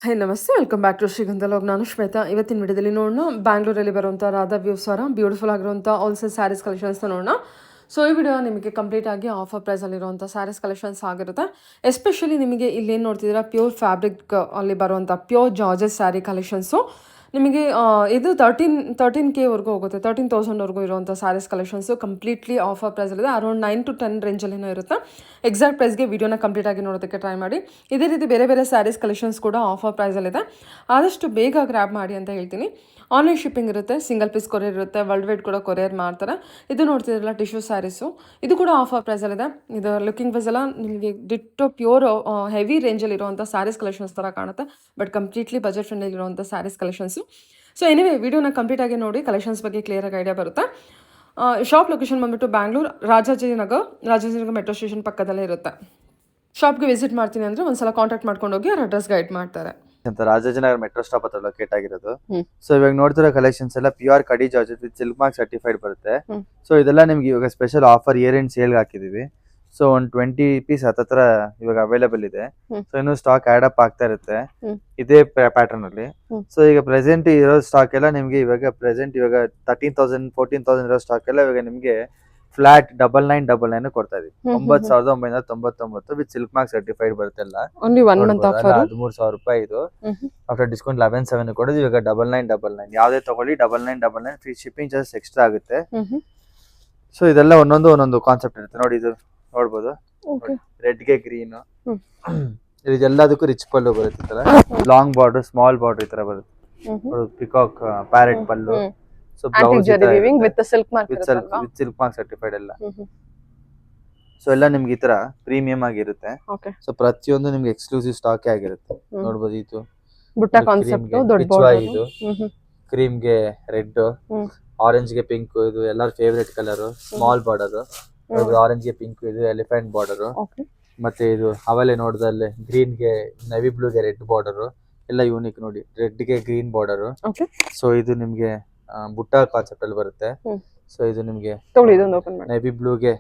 High ನಮಸ್ತೆ welcome back to ಶ್ರೀಗಂಧ log. ನಾನು ಶ್ವೇತಾ. ಇವತ್ತಿನ ವಿಡಿಯೋದಲ್ಲಿ ನೋಡೋಣ ಬ್ಯಾಂಗ್ಳೂರಲ್ಲಿ ಬರುವಂಥ ರಾಧಾ ವ್ಯೂಸ್ ಅವರ ಬ್ಯೂಟಿಫುಲ್ ಆಗಿರುವಂಥ ಆಲ್ಸೋ ಸ್ಯಾರೀಸ್ ಕಲೆಕ್ಷನ್ಸ್ನ ನೋಡೋಣ. ಸೊ ಈ ವಿಡಿಯೋ ನಿಮಗೆ ಕಂಪ್ಲೀಟ್ ಆಗಿ ಆಫರ್ ಪ್ರೈಸಲ್ಲಿರುವಂಥ ಸ್ಯಾರೀಸ್ ಕಲೆಕ್ಷನ್ಸ್ ಆಗಿರುತ್ತೆ. ಎಸ್ಪೆಷಲಿ ನಿಮಗೆ ಇಲ್ಲೇನು ನೋಡ್ತಿದ್ದೀರಾ, ಪ್ಯೂರ್ ಫ್ಯಾಬ್ರಿಕ್ ಅಲ್ಲಿ ಬರುವಂಥ ಪ್ಯೂರ್ ಜಾರ್ಜಸ್ ಸ್ಯಾರಿ ಕಲೆಕ್ಷನ್ಸು ನಿಮಗೆ ಇದು 13K ವರೆಗೂ ಹೋಗುತ್ತೆ. 13,000ವರೆಗೂ ಇರುವಂಥ ಸ್ಯಾರೀಸ್ ಕಲೆಕ್ಷನ್ಸು ಕಂಪ್ಲೀಟ್ಲಿ ಆಫರ್ ಪ್ರೈಸಲ್ಲಿದೆ. ಅರೌಂಡ್ 9 to 10 ರೇಂಜಲ್ಲಿನೂ ಇರುತ್ತೆ. ಎಕ್ಸಾಕ್ಟ್ ಪ್ರೈಸ್ಗೆ ವಿಡಿಯೋನ ಕಂಪ್ಲೀಟಾಗಿ ನೋಡೋದಕ್ಕೆ ಟ್ರೈ ಮಾಡಿ. ಇದೇ ರೀತಿ ಬೇರೆ ಬೇರೆ ಸ್ಯಾರೀಸ್ ಕಲೆಕ್ಷನ್ಸ್ ಕೂಡ ಆಫರ್ ಪ್ರೈಸಲ್ಲಿದೆ. ಆದಷ್ಟು ಬೇಗ ಗ್ರ್ಯಾಬ್ ಮಾಡಿ ಅಂತ ಹೇಳ್ತೀನಿ. ಆನ್ಲೈನ್ ಶಿಪ್ಪಿಂಗ್ ಇರುತ್ತೆ, ಸಿಂಗಲ್ ಪೀಸ್ ಕೊರಿಯರ್ ಇರುತ್ತೆ, ವರ್ಲ್ಡ್ ವೈಡ್ ಕೂಡ ಕೊರಿಯರ್ ಮಾಡ್ತಾರೆ. ಇದು ನೋಡ್ತಿದ್ರಲ್ಲ ಟಿಶ್ಯೂ ಸ್ಯಾರೀಸು, ಇದು ಕೂಡ ಆಫರ್ ಪ್ರೈಸಲ್ಲಿದೆ. ಇದು ಲುಕಿಂಗ್ ವೈಸ್ ಎಲ್ಲ ನಿಮಗೆ ಡಿಟ್ಟೋ ಪ್ಯೂರ್ ಹೆವಿ ರೇಂಜಲ್ಲಿ ಇರುವಂಥ ಸ್ಯಾರೀಸ್ ಕಲೆಕ್ಷನ್ಸ್ ಥರ ಕಾಣುತ್ತೆ. ಬಟ್ ಕಂಪ್ಲೀಟ್ಲಿ ಬಜೆಟ್ ಫ್ರೆಂಡಲ್ಲಿ ಇರುವಂಥ ಸ್ಯಾರೀಸ್ ಕಲೆಕ್ಷನ್ಸು. ಸೊ ಎನಿವೇ ವಿಡಿಯೋನ ಕಂಪ್ಲೀಟಾಗಿ ನೋಡಿ, ಕಲೆಕ್ಷನ್ಸ್ ಬಗ್ಗೆ ಕ್ಲಿಯರಾಗಿ ಐಡಿಯಾ ಬರುತ್ತೆ. ಶಾಪ್ ಲೊಕೇಶನ್ ಬಂದುಬಿಟ್ಟು ಬ್ಯಾಂಗ್ಳೂರು ರಾಜಾಜಿನಗರ್ ಮೆಟ್ರೋ ಸ್ಟೇಷನ್ ಪಕ್ಕದಲ್ಲೇ ಇರುತ್ತೆ. ಶಾಪ್ಗೆ ವಿಸಿಟ್ ಮಾಡ್ತೀನಿ ಅಂದರೆ ಒಂದ್ಸಲ ಕಾಂಟ್ಯಾಕ್ಟ್ ಮಾಡ್ಕೊಂಡು ಹೋಗಿ ಅವ್ರ ಅಡ್ರೆಸ್ ಗೈಡ್ ಮಾಡ್ತಾರೆ. ಅಂತ ರಾಜಾಜಿನಗರ್ ಮೆಟ್ರೋ ಸ್ಟಾಪ್ ಹತ್ರ ಲೊಕೇಟ್ ಆಗಿರೋದು. ಸೊ ಇವಾಗ ನೋಡ್ತಿರೋ ಕಲೆಕ್ಷನ್ಸ್ ಎಲ್ಲ ಪ್ಯೂರ್ ಕಡಿ georgette with silk mark certified ಬರುತ್ತೆ. ಸೊ ಇದೆಲ್ಲ ನಿಮ್ಗೆ ಇವಾಗ special offer year end sale ಹಾಕಿದೀವಿ. ಸೊ ಒಂದು 20 ಪೀಸ್ ಹತ್ರ ಇವಾಗ ಅವೈಲೇಬಲ್ ಇದೆ. ಸೊ ಇನ್ನು ಸ್ಟಾಕ್ ಆಡ್ ಅಪ್ ಆಗ್ತಾ ಇರುತ್ತೆ ಇದೇ ಪ್ಯಾಟರ್ನ್ ಅಲ್ಲಿ. ಸೊ ಈಗ ಪ್ರೆಸೆಂಟ್ ಇರೋ ಸ್ಟಾಕ್ ಎಲ್ಲ ನಿಮ್ಗೆ ಇವಾಗ 13,000 14,000 ಇರೋ ಸ್ಟಾಕ್ ಎಲ್ಲ ಇವಾಗ ನಿಮ್ಗೆ ಫ್ಲಾಟ್ 9999 ಕೊಡ್ತಾ ಇದೀವಿ. 9,999 ವಿತ್ ಸಿಲ್ಕ್ ಮಾರ್ಕ್ ಸರ್ಟಿಫೈಡ್ ಬರುತ್ತೆ. ಎಲ್ಲ ಓನ್ಲಿ 1 ಮಂತ್ ಆಫರ್. 13,000 ರೂಪಾಯಿ ಇದು. ಆಫ್ಟರ್ ಡಿಸ್ಕೌಂಟ್ 11,700 ಕೊಡೋದು. ಇವಾಗ 9999 ಯಾವ್ದೇ ತಗೊಳ್ಳಿ 9999 ಫ್ರೀ ಶಿಪ್ಪಿಂಗ್ ಚಾರ್ಜಸ್ ಎಕ್ಸ್ಟ್ರಾ ಆಗುತ್ತೆ. ಸೊ ಇದೆಲ್ಲ ಒಂದೊಂದು ಕಾನ್ಸೆಪ್ಟ್ ಇರುತ್ತೆ ನೋಡಿ. ಇದು ನೋಡ್ಬೋದು, ರೆಡ್ ಗೆ ಗ್ರೀನ್, ಇದೆಲ್ಲದಕ್ಕೂ ರಿಚ್ ಪಲ್ಲು ಬರುತ್ತೆ. ಈ ತರ ಲಾಂಗ್ ಬಾರ್ಡರ್, ಸ್ಮಾಲ್ ಬಾರ್ಡರ್ ಈ ತರ ಬರುತ್ತೆ. Peacock parrot pallu. So blouse with silk mark with silk mark certified ಎಲ್ಲ. ಸೊ ಎಲ್ಲ ನಿಮ್ಗೆ ಈ ತರ ಪ್ರೀಮಿಯಂ ಆಗಿರುತ್ತೆ. ಸೊ ಪ್ರತಿಯೊಂದು ನಿಮ್ಗೆ ಎಕ್ಸ್ಕ್ಲೂಸಿವ್ ಸ್ಟಾಕ್ ಆಗಿರುತ್ತೆ. ನೋಡ್ಬೋದು, ಇದು ಬುಟ್ಟ ಕಾನ್ಸೆಪ್ಟ್, ದೊಡ್ಡ ಬಾರ್ಡರ್, ಇದು ಕ್ರೀಮ್ ಗೆ ರೆಡ್, ಆರೆಂಜ್ ಗೆ ಪಿಂಕ್, ಇದು ಎಲ್ಲರ favourite colour. Small border, orange ಗೆ ಪಿಂಕ್, ಇದು ಎಲಿಫೆಂಟ್ ಬಾರ್ಡರ್. ಮತ್ತೆ ಇದು ಅವಲೇ ನೋಡ್ದಲ್ಲೇ ಗ್ರೀನ್ ಗೆ ನೆವಿ ಬ್ಲೂ ಗೆ ರೆಡ್ ಬಾರ್ಡರ್ ಎಲ್ಲ ಯೂನಿಕ್ ನೋಡಿ. ರೆಡ್ ಗೆ ಗ್ರೀನ್ ಬಾರ್ಡರ್. ಸೊ ಇದು ನಿಮ್ಗೆ ಬುಟ್ಟ ಕಾನ್ಸೆಪ್ಟ್ ಅಲ್ಲಿ ಬರುತ್ತೆ. ಸೊ ಇದು ನಿಮ್ಗೆ ನೆವಿ ಬ್ಲೂಗೆ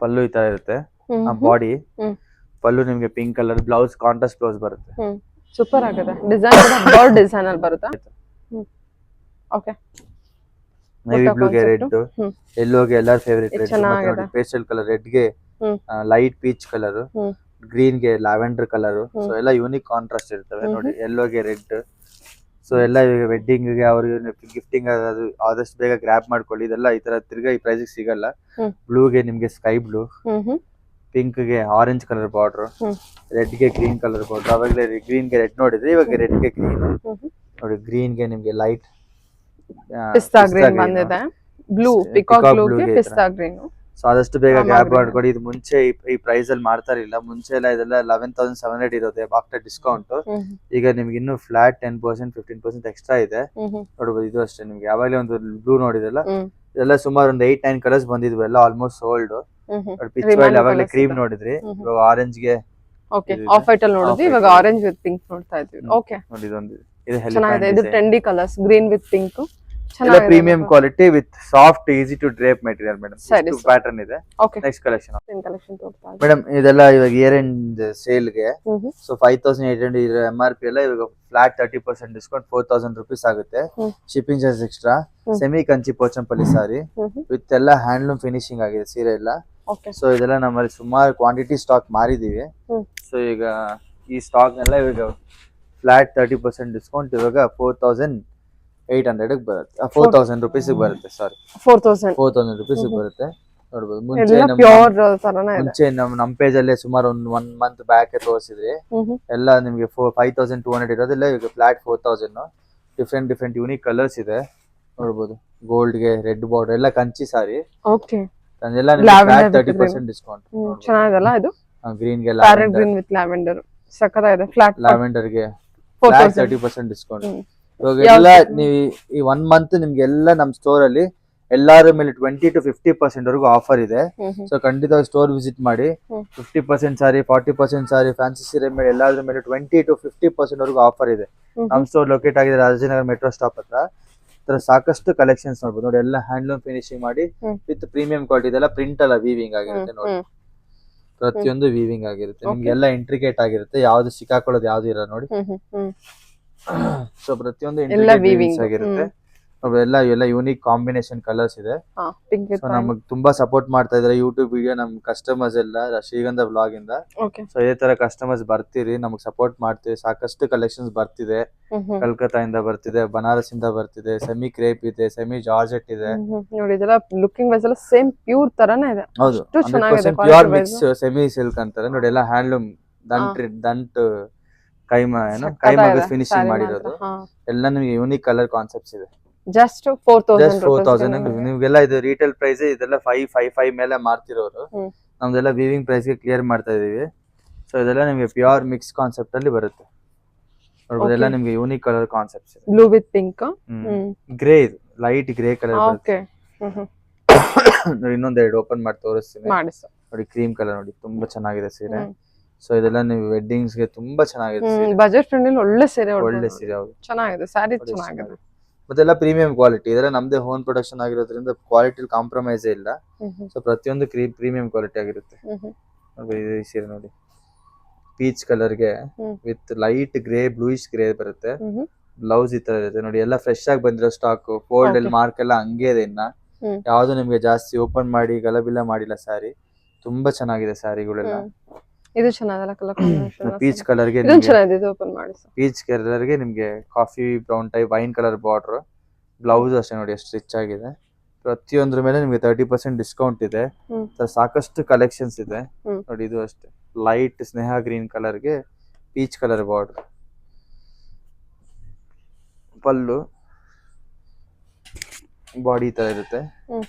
ಪಲ್ಲು ಈ ತರ ಇರುತ್ತೆ. ಬಾಡಿ ಪಲ್ಲು ನಿಮ್ಗೆ pink colour, blouse contrast blouse ಬರುತ್ತೆ. ಸೂಪರ್ ಆಗಿದೆ. ಡಿಸೈನ್ ಕೂಡ ಬರ್ಡ್ ಡಿಸೈನ್ ಅಲ್ಲಿ ಬರುತ್ತೆ. ಓಕೆ, ನೆವಿ ಬ್ಲೂಗೆ ರೆಡ್, ಯೆಲ್ಲೋಗೆ ಎಲ್ಲರ ಫೇವರೇಟ್ ರೆಡ್, ಮತ್ತೆ ಪೇಸ್ಟಲ್ ಕಲರ್, ರೆಡ್ ಗೆ ಲೈಟ್ ಪೀಚ್ ಕಲರ್, ಗ್ರೀನ್ ಗೆ ಲ್ಯಾವೆಂಡರ್ ಕಲರ್. ಸೊ ಎಲ್ಲ ಯೂನಿಕ್ ಕಾಂಟ್ರಾಸ್ಟ್ ಇರ್ತವೆ ನೋಡಿ. ಯೆಲ್ಲೋಗೆ ರೆಡ್. ಸೊ ಎಲ್ಲ ಈಗ ವೆಡ್ಡಿಂಗ್ ಗೆ ಅವ್ರಿಗೆ ಗಿಫ್ಟಿಂಗ್ ಅದು ಆದಷ್ಟು ಬೇಗ ಗ್ರ್ಯಾಬ್ ಮಾಡ್ಕೊಳ್ಳಿ. ಇದೆಲ್ಲ ಈ ತರ ತಿರ್ಗಾ ಈ ಪ್ರೈಸ್ ಸಿಗಲ್ಲ. ಬ್ಲೂಗೆ ನಿಮ್ಗೆ ಸ್ಕೈ ಬ್ಲೂ, ಪಿಂಕ್ ಗೆ ಆರೆಂಜ್ ಕಲರ್ ಬಾರ್ಡರ್, ರೆಡ್ ಗೆ ಗ್ರೀನ್ ಕಲರ್ ಬಾರ್ಡರ್. ಅವಾಗಲೇ ಗ್ರೀನ್ ಗೆ ರೆಡ್ ನೋಡಿದ್ರೆ ಇವಾಗ ರೆಡ್ ಗೆ ಗ್ರೀನ್ ನೋಡಿ. ಗ್ರೀನ್ ಗೆ ನಿಮ್ಗೆ ಲೈಟ್ ಪಿಸ್ತಾ ಗ್ರೀನ್ ಬಂದಿದೆ. ಬ್ಲೂ ಪಿಕಾಕ್ ಬ್ಲೂ ಗೆ ಪಿಸ್ತಾ ಗ್ರೀನ್. ಸೊ ಆದಷ್ಟು ಬೇಗ ಗ್ರ್ಯಾಬ್ ಮಾಡ್ಕೊಡಿ. ಇದು ಮುಂಚೆ ಈ ಪ್ರೈಸ್ ಅಲ್ಲಿ ಮಾಡ್ತಾ ಇರಲಿಲ್ಲ. ಮುಂಚೆ ಎಲ್ಲ ಇದೆಲ್ಲ 11,700 ಇರೋದೆ ಆಫ್ಟರ್ ಡಿಸ್ಕೌಂಟ್. ಈಗ ನಿಮ್ಗೆ ಇನ್ನು ಫ್ಲಾಟ್ 10% 15% ಎಕ್ಸ್ಟ್ರಾ ಇದೆ. ನೋಡ್ಬೋದು, ಇದು ಅಷ್ಟೇ ನಿಮ್ಗೆ. ಯಾವಾಗಲೇ ಒಂದು ಬ್ಲೂ ನೋಡಿದಲ್ಲ, ಇದೆಲ್ಲ ಸುಮಾರು ಒಂದು 8-9 ಕಲರ್ಸ್ ಬಂದಿದ್ವು. ಎಲ್ಲ ಆಲ್ಮೋಸ್ಟ್ ಸೋಲ್ಡ್. ಯಾವಾಗಲೇ ಕ್ರೀಮ್ ನೋಡಿದ್ರಿ, ಇವಾಗ ಆರೆಂಜ್ ಗೆ ಆಫ್ ವೈಟ್ ಅಲ್ಲಿ ನೋಡಿದ್ವಿ. ಇವಾಗ ಆರೆಂಜ್ ವಿತ್ ಪಿಂಕ್ ನೋಡ್ತಾ ಇದ್ವಿ. ಓಕೆ, ನೋಡಿ ಇದೊಂದು ಚೆನ್ನಾಗಿದೆ. ಇದು trendy colours, green with pink. Premium quality with soft easy to drape material madam. Pattern ಇದೆ. ನೆಕ್ಸ್ಟ್ ಕಲೆಕ್ಷನ್ ಮೇಡಮ್, ಇದೆಲ್ಲ ಇವಾಗ ಇಯರ್ ಎಂಡ್ ಸೇಲ್ ಗೆ. ಸೊ 5,800 ಇರೋ MRP ಎಲ್ಲ ಇವಾಗ ಫ್ಲಾಟ್ 30% ಡಿಸ್ಕೌಂಟ್ 4,000 ರೂಪೀಸ್ ಆಗುತ್ತೆ. Shipping charge extra. Semi Kanchi Pochampalli sari with ಎಲ್ಲ handloom finishing ಆಗಿದೆ ಸೀರೆ ಎಲ್ಲ. ಸೊ ಇದೆಲ್ಲ ನಮ್ಮಲ್ಲಿ ಸುಮಾರು ಕ್ವಾಂಟಿಟಿ ಸ್ಟಾಕ್ ಮಾರಿದೀವಿ. ಸೊ ಈಗ ಈ ಸ್ಟಾಕ್ ಎಲ್ಲ ಇವಾಗ ಫ್ಲಾಟ್ 30% ಡಿಸ್ಕೌಂಟ್ ಇವಾಗ 4,800 ಬರುತ್ತೆ. 4,000 ರೂಪೀಸ್ ಬರುತ್ತೆ. ಸಾರಿ, 4,000 ರೂಪೀಸ್ ಬರುತ್ತೆ. ನೋಡ್ಬೋದು, ಮುಂಚೆ ನಮ್ ಪೇಜ್ ಅಲ್ಲೇ ಸುಮಾರು ಒನ್ ಮಂತ್ ಬ್ಯಾಕ್ ತೋರಿಸಿದ್ರಿ. ಎಲ್ಲ ನಿಮ್ಗೆ 5,200 ಇರೋದಿಲ್ಲ, ಈಗ ಫ್ಲಾಟ್ 4,000. ಡಿಫ್ರೆಂಟ್ ಯೂನಿಕ್ ಕಲರ್ಸ್ ಇದೆ. ನೋಡ್ಬೋದು, ಗೋಲ್ಡ್ ಗೆ ರೆಡ್ ಬಾರ್ಡರ್ ಎಲ್ಲ ಕಂಚಿ ಸಾರಿ. ಎಲ್ಲ 30% ಡಿಸ್ಕೌಂಟ್. ಚೆನ್ನಾಗಿದೆಲ್ಲ ಇದು. ಗ್ರೀನ್ ಗೆ ಗ್ರೀನ್ ವಿತ್ ಲ್ಯಾವೆಂಡರ್ ಸಕ್ಕತ್ತಾಗಿದೆ. ಫ್ಲಾಟ್ ಲ್ಯಾವೆಂಡರ್ ಗೆ 30% ಡಿಸ್ಕೌಂಟ್. ಇವಾಗ ಎಲ್ಲ ನೀವು ಈ 1 ಮಂತ್ ನಿಮ್ಗೆ ಎಲ್ಲ ನಮ್ ಸ್ಟೋರ್ ಅಲ್ಲಿ ಎಲ್ಲಾರ ಮೇಲೆ 20 to 50% ವರೆಗೂ ಆಫರ್ ಇದೆ. ಸೊ ಖಂಡಿತವಾಗಿ ಸ್ಟೋರ್ ವಿಸಿಟ್ ಮಾಡಿ. 50% ಸಾರಿ, 40% ಸಾರಿ, ಫ್ಯಾನ್ಸಿ ಸೀರೆ ಮೇಲೆ ಎಲ್ಲಾದ್ರ ಮೇಲೆ 20 to 50% ವರೆಗೂ ಆಫರ್ ಇದೆ. ನಮ್ ಸ್ಟೋರ್ ಲೊಕೇಟ್ ಆಗಿದೆ ರಾಜಾಜಿನಗರ್ ಮೆಟ್ರೋ ಸ್ಟಾಪ್ ಹತ್ರ. ಸಾಕಷ್ಟು ಕಲೆಕ್ಷನ್ಸ್ ನೋಡ್ಬೋದು ನೋಡಿ. ಎಲ್ಲ ಹ್ಯಾಂಡ್ಲೂಮ್ ಫಿನಿಶಿಂಗ್ ಮಾಡಿ ವಿತ್ ಪ್ರೀಮಿಯಂ ಕ್ವಾಲಿಟಿ. ಇದೆಲ್ಲ ಪ್ರಿಂಟ್ ಅಲ್ಲ, ವೀವಿಂಗ್ ಆಗಿರುತ್ತೆ ನೋಡಿ. ಪ್ರತಿಯೊಂದು ವೀವಿಂಗ್ ಆಗಿರುತ್ತೆ ನಿಮ್ಗೆಲ್ಲ ಇಂಟ್ರಿಕೇಟ್ ಆಗಿರುತ್ತೆ, ಯಾವ್ದು ಸಿಕ್ಕಾಕೊಳ್ಳೋದು ಯಾವ್ದು ಇರ ನೋಡಿ. ಸೊ ಪ್ರತಿಯೊಂದು ಇಂಟ್ರಿಕೇಟ್ ಆಗಿರುತ್ತೆ. ಎಲ್ಲ ಯೂನಿಕ್ ಕಾಂಬಿನೇಷನ್ ಕಲರ್ಸ್ ಇದೆ. ಸೊ ನಮಗ್ ತುಂಬಾ ಸಪೋರ್ಟ್ ಮಾಡ್ತಾ ಇದಾರೆ ಯೂಟ್ಯೂಬ್ ವಿಡಿಯೋ ನಮ್ ಕಸ್ಟಮರ್ಸ್ ಎಲ್ಲ ಶ್ರೀಗಂಧ ಬ್ಲಾಗ್ ಇಂದ. ಸೊ ಇದೇ ತರ ಕಸ್ಟಮರ್ಸ್ ಬರ್ತೀರಿ, ನಮಗ್ ಸಪೋರ್ಟ್ ಮಾಡ್ತೀವಿ. ಸಾಕಷ್ಟು ಕಲೆಕ್ಷನ್ಸ್ ಬರ್ತಿದೆ, ಕಲ್ಕತ್ತಾ ಇಂದ ಬರ್ತಿದೆ, ಬನಾರಸ್ ಇಂದ ಬರ್ತಿದೆ, ಸೆಮಿ ಕ್ರೇಪ್ ಇದೆ, ಸೆಮಿ ಜಾರ್ಜೆಟ್ ಇದೆ. ನೋಡಿ ಇದೆಲ್ಲ ಲುಕಿಂಗ್ ವೈಸ್ ಎಲ್ಲ ಸೇಮ್ ಪ್ಯೂರ್ ತರಾನೇ ಇದೆ. ಹೌದು, ಪ್ಯೂರ್ ಮಿಕ್ಸ್ ಸೆಮಿ ಸಿಲ್ಕ್ ಅಂತಾರೆ ನೋಡಿ. ಎಲ್ಲ ಹ್ಯಾಂಡ್ಲೂಮ್ ದಂಟ್ ಕೈಮಗ ಫಿನಿಶಿಂಗ್ ಮಾಡಿರೋದು. ಎಲ್ಲ ನಿಮ್ಗೆ ಯೂನಿಕ್ ಕಲರ್ ಕಾನ್ಸೆಪ್ಟ್ಸ್ ಇದೆ. ಜಸ್ಟ್ 4000 ನಿಮ್ಗೆಲ್ಲ ಇದು ರಿಟೇಲ್ ಪ್ರೈಸ್ ಇದೆಲ್ಲ 555 ಮೇಲೆ ಮಾರ್ತಿರೋರು. ನಮ್ದೆಲ್ಲ ವೀವಿಂಗ್ ಪ್ರೈಸ್ ಗೆ ಕ್ಲಿಯರ್ ಮಾಡ್ತಾ ಇದೀವಿ. ಸೊ ಇದೆಲ್ಲ ನಿಮ್ಗೆ ಪ್ಯೂರ್ ಮಿಕ್ಸ್ ಕಾನ್ಸೆಪ್ಟ್ ಅಲ್ಲಿ ಬರುತ್ತೆ. ಇದೆಲ್ಲ ನಿಮ್ಗೆ ಯೂನಿಕ್ ಕಲರ್ ಕಾನ್ಸೆಪ್ಟ್ಸ್ ಇದೆ. Blue with pink, grey, light grey colour ಬರುತ್ತೆ. ನೋಡಿ ಇನ್ನೊಂದೆರಡು ಓಪನ್ ಮಾಡಿ ತೋರಿಸ್ತೀನಿ ನೋಡಿ. ಕ್ರೀಮ್ ಕಲರ್ ನೋಡಿ, ತುಂಬಾ ಚೆನ್ನಾಗಿದೆ ಸೀರೆ. ಸೊ ಇದೆಲ್ಲ ನೀವು ವೆಡ್ಡಿಂಗ್ಸ್ ಗೆ ತುಂಬಾ ಚೆನ್ನಾಗಿದೆ. ಬಜೆಟ್ ಫ್ರೆಂಡ್ಲಿ ಒಳ್ಳೆ ಸೀರೆ, ಹೌದು, ಚೆನ್ನಾಗಿದೆ ಸ್ಯಾರಿ, ಚೆನ್ನಾಗಿದೆ. ಮತ್ತೆಲ್ಲ ಪ್ರೀಮಿಯಂ ಕ್ವಾಲಿಟಿ, ಇದೆಲ್ಲ ನಮ್ದೇ ಹೋಮ್ ಪ್ರೊಡಕ್ಷನ್ ಆಗಿರೋದ್ರಿಂದ ಕ್ವಾಲಿಟಿ ಕಾಂಪ್ರಮೈಸ್ ಇಲ್ಲ. ಸೊ ಪ್ರತಿಯೊಂದು ಪ್ರೀಮಿಯಂ ಕ್ವಾಲಿಟಿ ಆಗಿರುತ್ತೆ. ಈ ಸೀರೆ ನೋಡಿ, ಪೀಚ್ ಕಲರ್ ಗೆ with light grey, bluish grey ಬರುತ್ತೆ. ಬ್ಲೌಸ್ ಈ ತರ ಇರುತ್ತೆ ನೋಡಿ. ಎಲ್ಲ ಫ್ರೆಶ್ ಆಗಿ ಬಂದಿರೋ ಸ್ಟಾಕ್, ಫೋಲ್ಡ್ ಅಲ್ಲಿ ಮಾರ್ಕ್ ಎಲ್ಲ ಹಂಗೆ ಇದೆ. ಇನ್ನ ಯಾವ್ದು ನಿಮ್ಗೆ ಜಾಸ್ತಿ ಓಪನ್ ಮಾಡಿ ಗಲಬಿಲ್ಲ ಮಾಡಿಲ್ಲ ಸ್ಯಾರಿ. ತುಂಬಾ ಚೆನ್ನಾಗಿದೆ ಸ್ಯಾರಿಗಳೆಲ್ಲ. ಇದು ಚೆನ್ನಾಗಿಲ್ಲ ಕಲರ್ ಕಾಂಬಿನೇಷನ್. ಪೀಚ್ ಕಲರ್ ಗೆ ಇದು ಚೆನ್ನಾಗಿದೆ, ಇದು ಓಪನ್ ಮಾಡಿ. ಪೀಚ್ ಕಲರ್ ಗೆ ನಿಮ್ಗೆ coffee brown type wine colour border. Blouse ಅಷ್ಟೇ ನೋಡಿ ಎಷ್ಟು ರಿಚ್ ಆಗಿದೆ. ಪ್ರತಿಯೊಂದ್ರ ಮೇಲೆ ನಿಮ್ಗೆ 30% ಡಿಸ್ಕೌಂಟ್ ಇದೆ. ಸಾಕಷ್ಟು ಕಲೆಕ್ಷನ್ಸ್ ಇದೆ ನೋಡಿ. ಇದು ಅಷ್ಟೇ ಲೈಟ್ ಸ್ನೇಹ ಗ್ರೀನ್ ಕಲರ್ ಗೆ ಪೀಚ್ ಕಲರ್ ಬಾರ್ಡರ್. ಪಲ್ಲು ಬಾಡಿ ತರ ಇರುತ್ತೆ.